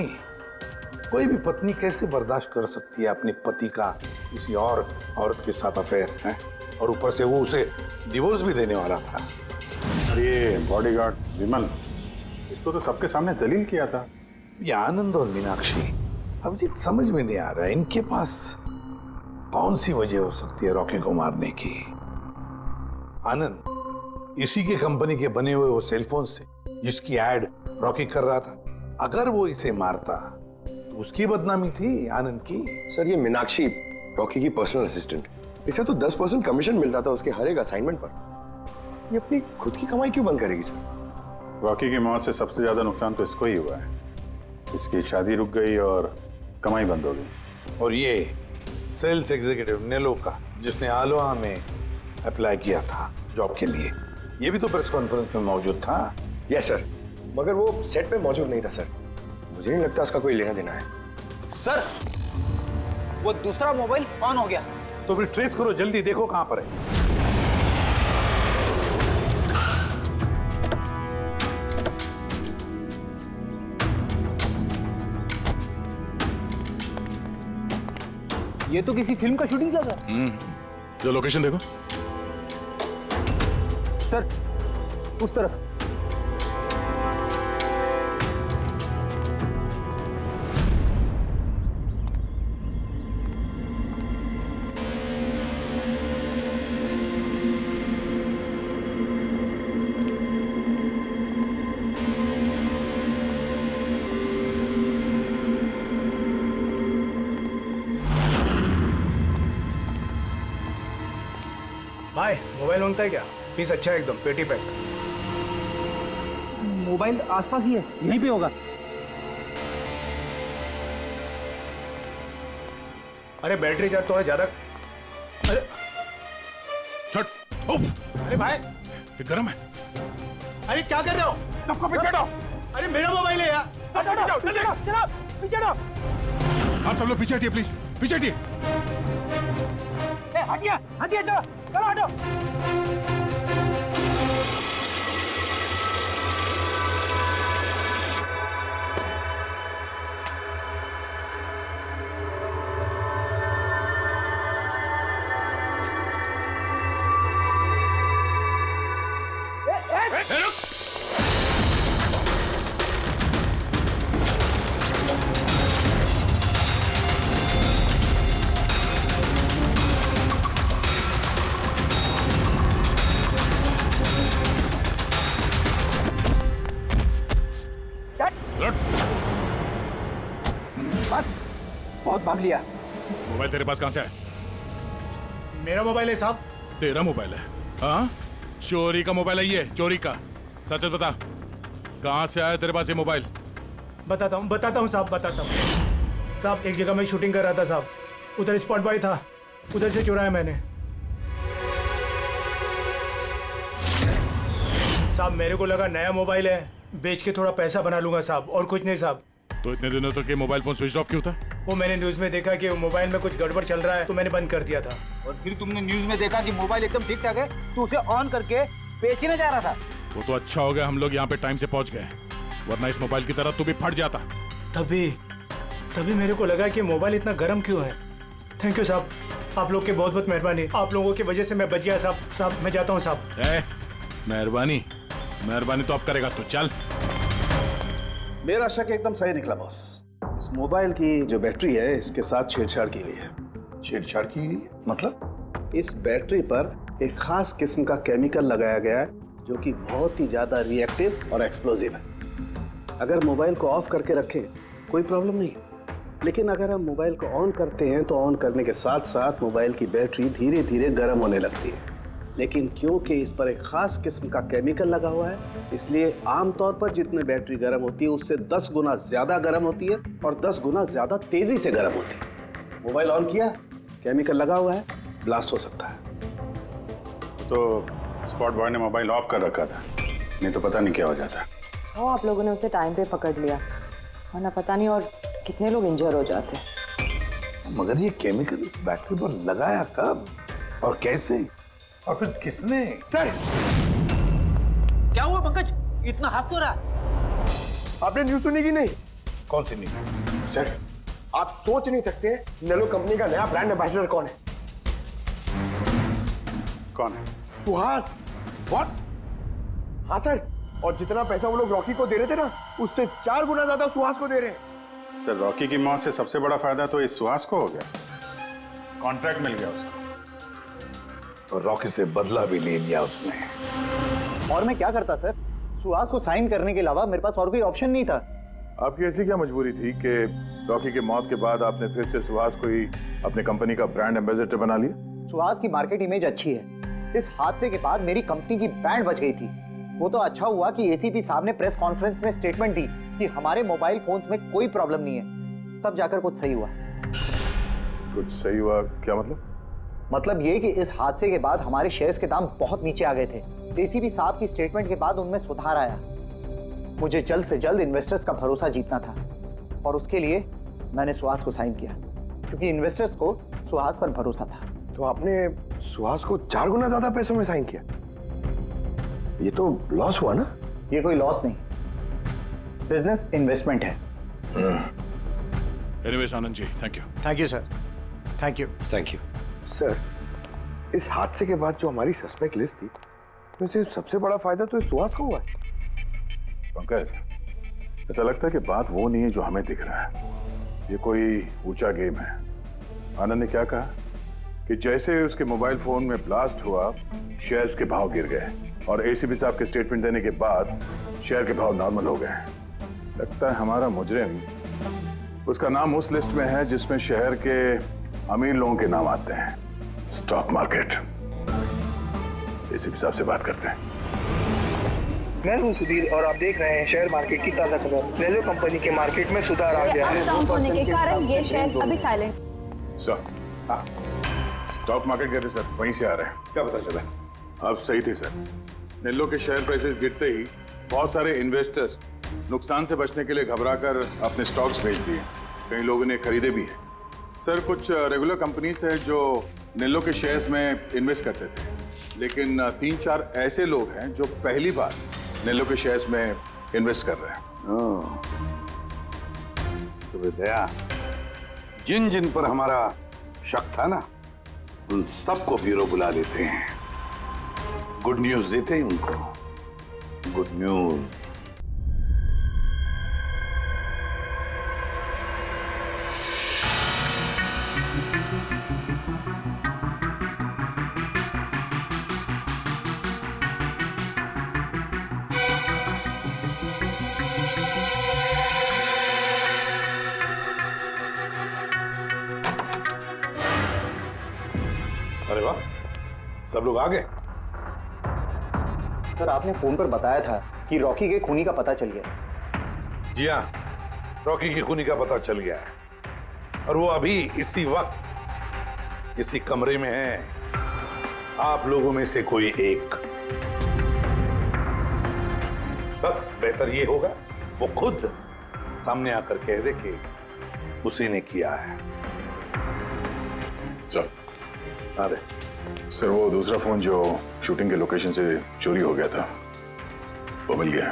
कोई भी पत्नी कैसे बर्दाश्त कर सकती है अपने पति का किसी और औरत के साथ अफेयर है, और ऊपर से वो उसे डिवोर्स भी देने वाला था। ये बॉडीगार्ड विमल, इसको तो सबके सामने जलील किया था। ये आनंद और मीनाक्षी, अब ये समझ में नहीं आ रहा है इनके पास कौन सी वजह हो सकती है रॉकी को मारने की। आनंद इसी के कंपनी के बने हुए वो सेलफोन से जिसकी एड रॉकी कर रहा था, अगर वो इसे मारता तो उसकी बदनामी थी आनंद की। सर, ये मीनाक्षी रॉकी की पर्सनल असिस्टेंट, इसे तो 10% कमीशन मिलता था उसके हर एक असाइनमेंट पर। ये अपनी खुद की कमाई क्यों बंद करेगी सर? रॉकी की मौत से सबसे ज्यादा नुकसान तो इसको ही हुआ है। इसकी शादी रुक गई और कमाई बंद हो गई। और ये सेल्स एग्जीक्यूटिव नेलो का, जिसने आलोहा में अप्लाई किया था जॉब के लिए, ये भी तो प्रेस कॉन्फ्रेंस में मौजूद था। यस सर, मगर वो सेट पे मौजूद नहीं था सर। मुझे नहीं लगता उसका कोई लेना देना है। सर, वो दूसरा मोबाइल ऑन हो गया। तो फिर ट्रेस करो, जल्दी देखो कहां पर है। ये तो किसी फिल्म का शूटिंग चल रहा है। जो लोकेशन देखो सर, उस तरफ। भाई, मोबाइल मांगता है क्या? पीस अच्छा है एकदम, पेटी पैक। मोबाइल आसपास ही है, यहीं पे होगा। अरे बैटरी चार्ज थोड़ा ज्यादा। अरे छट। अरे भाई ये गर्म है। अरे क्या कर रहे हो? सबको पीछे हटाओ। अरे मेरा मोबाइल है यार। आप सब लोग पीछे हटिए प्लीज, पीछे हटिए। हटिए हटिए, चलो चलो हटो। बहुत भाग लिया। मोबाइल तेरे पास कहां से है? मेरा मोबाइल है साहब। तेरा मोबाइल है? हाँ, चोरी का मोबाइल है ये, चोरी का। सच सच बता, कहां से आया तेरे पास ये मोबाइल? बताता हूँ साहब, बताता हूँ साहब। एक जगह मैं शूटिंग कर रहा था साहब, उधर स्पॉट बॉय था, उधर से चुराया मैंने साहब। मेरे को लगा नया मोबाइल है, बेच के थोड़ा पैसा बना लूंगा साहब, और कुछ नहीं साहब। तो इतने दिनों तक ये मोबाइल फोन स्विच ऑफ क्यों था? वो मैंने न्यूज में देखा कि मोबाइल में कुछ गड़बड़ चल रहा है, तो मैंने बंद कर दिया था। और फिर तुमने न्यूज में देखा कि मोबाइल एकदम ठीक ठाक है, तो उसे ऑन करके बेचने जा रहा था। वो तो अच्छा हो गया हम लोग यहाँ पे टाइम से पहुंच गए, वरना इस मोबाइल की तरह तू भी फट जाता। तभी मेरे को लगा कि मोबाइल इतना गर्म क्यों है। थैंक यू साहब, आप लोग के बहुत बहुत मेहरबानी। आप लोगों की वजह से मैं बच गया साहब। साहब मैं जाता हूँ साहब। मेहरबानी मेहरबानी तो अब करेगा तू, चल। मेरा शक एकदम सही निकला बॉस। इस मोबाइल की जो बैटरी है, इसके साथ छेड़छाड़ की गई है। छेड़छाड़ की गई है? मतलब? इस बैटरी पर एक खास किस्म का केमिकल लगाया गया है जो कि बहुत ही ज्यादा रिएक्टिव और एक्सप्लोजिव है। अगर मोबाइल को ऑफ करके रखें कोई प्रॉब्लम नहीं, लेकिन अगर हम मोबाइल को ऑन करते हैं तो ऑन करने के साथ साथ मोबाइल की बैटरी धीरे धीरे गर्म होने लगती है। लेकिन क्योंकि इस पर एक खास किस्म का केमिकल लगा हुआ है, इसलिए आमतौर पर जितने बैटरी गर्म होती है उससे 10 गुना ज्यादा गर्म होती है और 10 गुना ज्यादा तेजी से गर्म होती है। मोबाइल ऑन किया, केमिकल लगा हुआ है, ब्लास्ट हो सकता है। तो स्पॉट बॉय ने मोबाइल ऑफ कर रखा था, नहीं तो पता नहीं क्या हो जाता। तो आप लोगों ने उसे टाइम पे पकड़ लिया, वरना पता नहीं और कितने लोग इंजर हो जाते। मगर ये केमिकल इस बैटरी पर लगाया कब और कैसे, और फिर किसने? क्या हुआ पंकज, इतना हाफ क्यों रहा? आपने न्यूज सुनी कि नहीं? कौन सी न्यूज? सर आप सोच नहीं सकते नेलो कंपनी का नया ब्रांड एम्बेसडर कौन है। कौन है? सुहास। व्हाट? हाँ सर, और जितना पैसा वो लोग रॉकी को दे रहे थे ना, उससे 4 गुना ज्यादा सुहास को दे रहे हैं। सर रॉकी की मौत से सबसे बड़ा फायदा तो इस सुहास को हो गया, कॉन्ट्रैक्ट मिल गया उसको, और रॉकी से बदला भी ले लिया उसने। और मैं क्या करता सर, सुहास को साइन करने के अलावा मेरे पास और कोई ऑप्शन नहीं था। आपकी ऐसी क्या मजबूरी थी कि रॉकी के मौत के बाद आपने फिर से सुहास को ही अपने कंपनी का ब्रांड एम्बेसडर बना लिया? सुहास की मार्केट इमेज अच्छी है, इस हादसे के बाद मेरी कंपनी की ब्रांड बच गई थी। वो तो अच्छा हुआ कि एसीपी साहब ने प्रेस कॉन्फ्रेंस में स्टेटमेंट दी कि हमारे मोबाइल फोन्स में कोई प्रॉब्लम नहीं है, तब जाकर कुछ सही हुआ। कुछ सही हुआ क्या मतलब? मतलब ये कि इस हादसे के बाद हमारे शेयर्स के दाम बहुत नीचे आ गए थे। एसीपी साहब की स्टेटमेंट के बाद उनमें सुधार आया। मुझे जल्द से जल्द इन्वेस्टर्स का भरोसा जीतना था, और उसके लिए मैंने सुहास को साइन किया, क्योंकि इन्वेस्टर्स को सुहास पर भरोसा था। तो आपने सुहास को 4 गुना ज्यादा पैसों में साइन किया? ये तो लॉस हुआ ना? ये कोई लॉस नहीं, बिजनेस इन्वेस्टमेंट है। Anyways Anand ji, thank you. Thank you sir, thank you. Thank you sir. इस हादसे के बाद जो हमारी सस्पेक्ट लिस्ट थी, वैसे सबसे बड़ा फायदा तो इस सुहास को हुआ है। पंकज, ऐसा लगता है कि बात वो नहीं है जो हमें दिख रहा है। ये कोई ऊंचा गेम है। आनंद ने क्या कहा कि जैसे उसके मोबाइल फोन में ब्लास्ट हुआ, शेयर्स के भाव गिर गए, और एसीपी साहब के स्टेटमेंट देने के बाद शेयर के भाव नॉर्मल हो गए। लगता है हमारा मुजरिम, उसका नाम उस लिस्ट में है जिसमें शहर के अमीर लोगों के नाम आते हैं, स्टॉक मार्केट। एसीपी साहब से बात करते हैं। मैं हूं सुधीर और आप देख रहे हैं शेयर मार्केट की ताजा खबर। नेलो कंपनी के मार्केट में सुधार आ गया है। डाउन होने के कारण ये शेयर अभी साइलेंट। सर, हाँ, स्टॉक मार्केट गए थे सर, वहीं से आ रहे हैं। क्या पता चला? आप सही थे सर। नेल्लो के शेयर प्राइसेस गिरते ही बहुत सारे इन्वेस्टर्स नुकसान से बचने के लिए घबराकर अपने स्टॉक्स बेच दिए। कई लोगों ने खरीदे भी हैं। सर, कुछ रेगुलर कंपनीज है जो नेल्लो के शेयर्स में इन्वेस्ट करते थे, लेकिन 3-4 ऐसे लोग हैं जो पहली बार नेल्लो के शेयर्स में इन्वेस्ट कर रहे हैं। तो दया, जिन जिन पर हमारा शक था ना, उन सबको ब्यूरो बुला लेते हैं, गुड न्यूज देते हैं उनको। Good news. अरे वाह, सब लोग आ गए। सर, आपने फोन पर बताया था कि रॉकी के खूनी का पता चल गया। जी हाँ, रॉकी की खूनी का पता चल गया है और वो अभी इसी वक्त इसी कमरे में है। आप लोगों में से कोई एक, बस बेहतर ये होगा वो खुद सामने आकर कह दे कि उसी ने किया है। चल। अरे सर, वो दूसरा फोन जो शूटिंग के लोकेशन से चोरी हो गया था, वो मिल गया।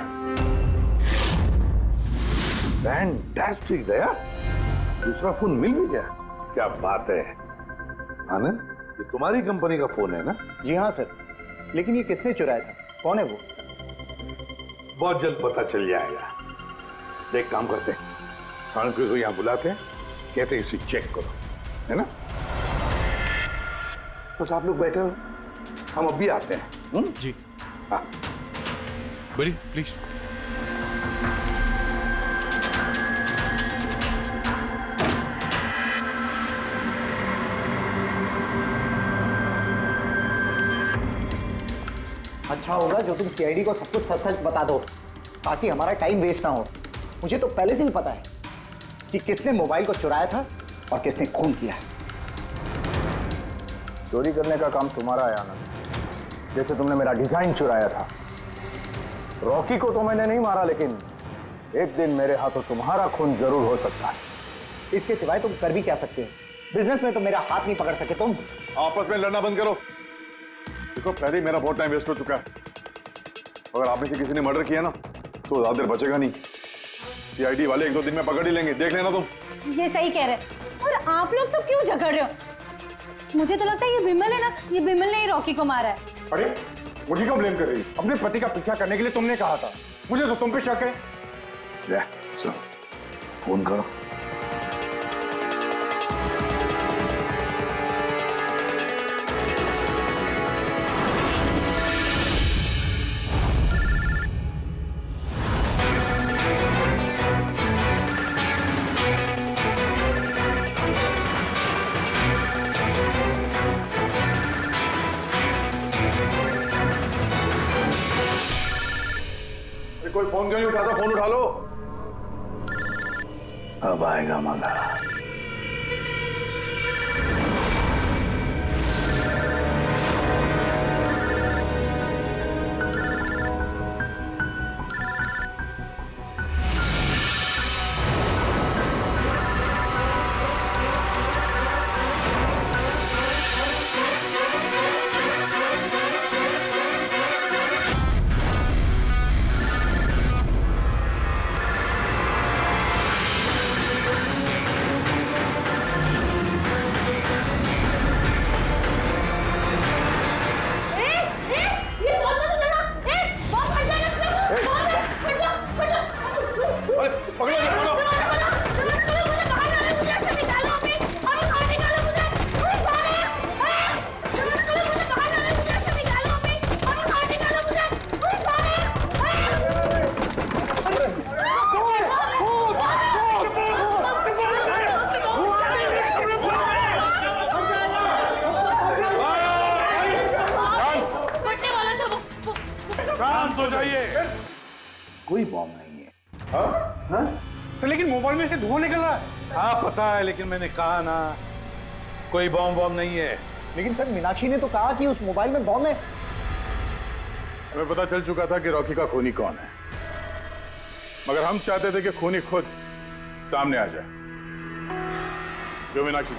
फैंटास्टिक दया, दूसरा फोन मिल भी गया। क्या बात है आनंद, ये तुम्हारी कंपनी का फोन है ना? जी हाँ सर, लेकिन ये किसने चुराया था? कौन है वो? बहुत जल्द पता चल जाएगा। एक काम करते हैं, सानवी को यहाँ बुलाते हैं, कहते हैं इसे चेक करो, है ना? बस आप लोग बैठे हो, हम अभी आते हैं। जी हाँ, बड़ी प्लीज। अच्छा होगा जो तुम सीआईडी को सब कुछ सच सच बता दो, ताकि हमारा टाइम वेस्ट ना हो। मुझे तो पहले से ही पता है कि किसने मोबाइल को चुराया था और किसने खून किया। चोरी करने का काम तुम्हारा है आनंद, जैसे तुमने मेरा डिजाइन चुराया था। रॉकी को तो मैंने नहीं मारा, लेकिन एक दिन मेरे हाथों तुम्हारा खून जरूर हो सकता है। इसके सिवाय तुम कर भी क्या सकते हो? बिजनेस में तो मेरा हाथ नहीं पकड़ सके तुम। आपस में लड़ना बंद करो। देखो, पहले ही मेरा बहुत टाइम वेस्ट हो चुका है। अगर आप में से किसी ने मर्डर किया ना, तो ज्यादा देर बचेगा नहीं। सीआईडी वाले 1-2 दिन में पकड़ ही लेंगे, देख लेना तुम। ये सही कह रहे हैं। और आप लोग सब क्यों झगड़ रहे हो? मुझे तो लगता है ये बिमल है ना, ये बिमल ने ही रॉकी को मारा है। अरे मुझे क्यों ब्लेम कर रही? अपने पति का पीछा करने के लिए तुमने कहा था, मुझे तो तुम पे शक है। ले, चलो, फोन करो। कोई फोन क्यों नहीं उठाता? फोन उठा लो। अब आएगा मजा। कोई बॉम्ब नहीं है। हाँ? तो लेकिन मोबाइल में से धुआं निकल रहा है। हाँ पता है, लेकिन मैंने कहा ना कोई बॉम्ब नहीं है। लेकिन सर मीनाक्षी ने तो कहा कि उस मोबाइल में बॉम्ब है। हमें पता चल चुका था कि रॉकी का खूनी कौन है, मगर हम चाहते थे कि खूनी खुद सामने आ जाए। जो मीनाक्षी,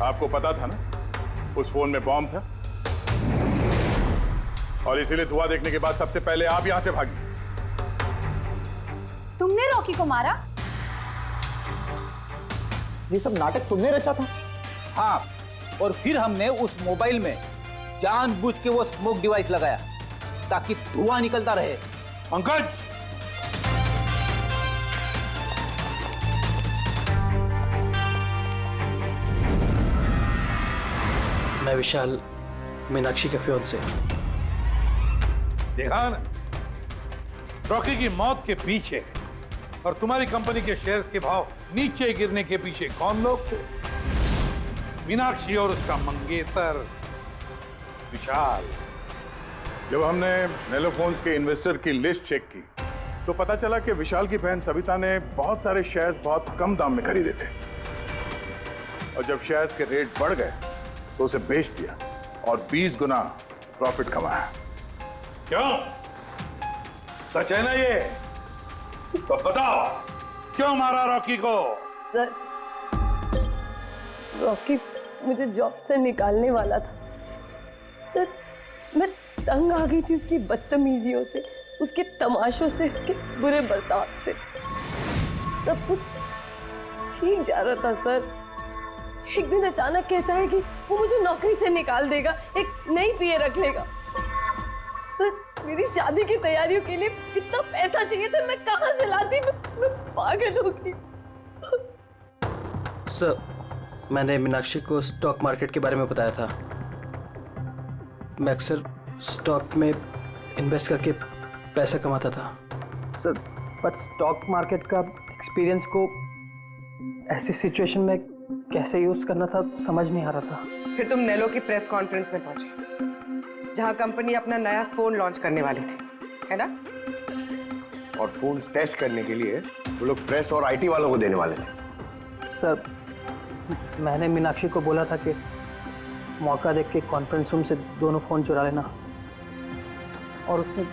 आपको पता था ना उस फोन में बॉम्ब था, और इसीलिए धुआं देखने के बाद सबसे पहले आप यहां से भागी। तुमने रॉकी को मारा? ये सब नाटक तुमने रचा था? हाँ, और फिर हमने उस मोबाइल में जानबूझ के वो स्मोक डिवाइस लगाया ताकि धुआं निकलता रहे। पंकज, मैं विशाल, मीनाक्षी के फियांसे। देखा ना, रॉकी की मौत के पीछे और तुम्हारी कंपनी के शेयर्स के भाव नीचे गिरने के पीछे कौन लोग थे? मीनाक्षी और उसका मंगेतर विशाल। जब हमने नेलोफोन्स के इन्वेस्टर की लिस्ट चेक की तो पता चला कि विशाल की बहन सविता ने बहुत सारे शेयर्स बहुत कम दाम में खरीदे थे, और जब शेयर्स के रेट बढ़ गए तो उसे बेच दिया और 20 गुना प्रॉफिट कमाया। क्यों? सच है ना ये? तो बताओ क्यों मारा रॉकी को? सर, रॉकी मुझे जॉब से निकालने वाला था। सर, मैं तंग आ गई थी उसकी बदतमीजियों से, उसके तमाशों से, उसके बुरे बर्ताव से। सब कुछ ठीक जा रहा था सर। एक दिन अचानक कहता है कि वो मुझे नौकरी से निकाल देगा, एक नई पीए रख लेगा। सर, मेरी शादी की तैयारियों के लिए कितना पैसा चाहिए था, मैं कहां से लाती? मैं पागल हो गई। सर, मैंने मीनाक्षी को स्टॉक मार्केट के बारे में बताया था। मैं अक्सर स्टॉक में इन्वेस्ट करके पैसा कमाता था। सर, पर स्टॉक मार्केट का एक्सपीरियंस को ऐसी सिचुएशन में कैसे यूज करना था समझ नहीं आ रहा था। फिर तुम नेलो की प्रेस कॉन्फ्रेंस में पहुंचे, जहां कंपनी अपना नया फोन लॉन्च करने वाली थी, है ना? और फोन टेस्ट करने के लिए वो लोग प्रेस और आईटी वालों को देने वाले थे। सर, मैंने मीनाक्षी को बोला था कि मौका देख के कॉन्फ्रेंस रूम से दोनों फोन चुरा लेना, और उसने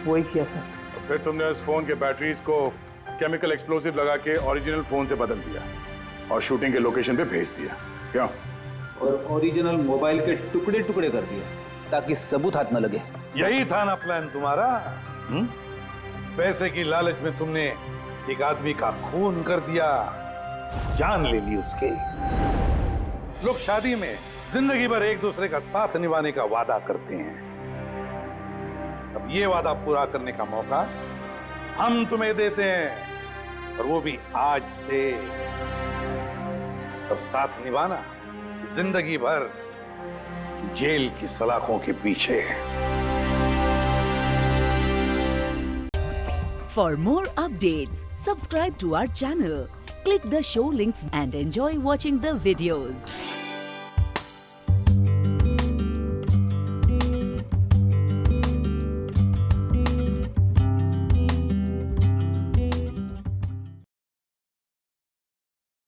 वही किया सर। तो फिर तुमने उस फोन के बैटरीज को केमिकल एक्सप्लोसिव लगा के ओरिजिनल फोन से बदल दिया और शूटिंग के लोकेशन पे भेज दिया। क्यों? और ओरिजिनल मोबाइल के टुकड़े टुकड़े कर दिए ताकि सबूत हाथ न लगे। यही था ना प्लान तुम्हारा? पैसे की लालच में तुमने एक आदमी का खून कर दिया, जान ले ली उसके। लोग शादी में जिंदगी भर एक दूसरे का साथ निभाने का वादा करते हैं। अब ये वादा पूरा करने का मौका हम तुम्हें देते हैं, और वो भी आज से। और साथ निभाना जिंदगी भर जेल की सलाखों के पीछे। For more updates, subscribe to our channel, click the show links and enjoy watching the videos.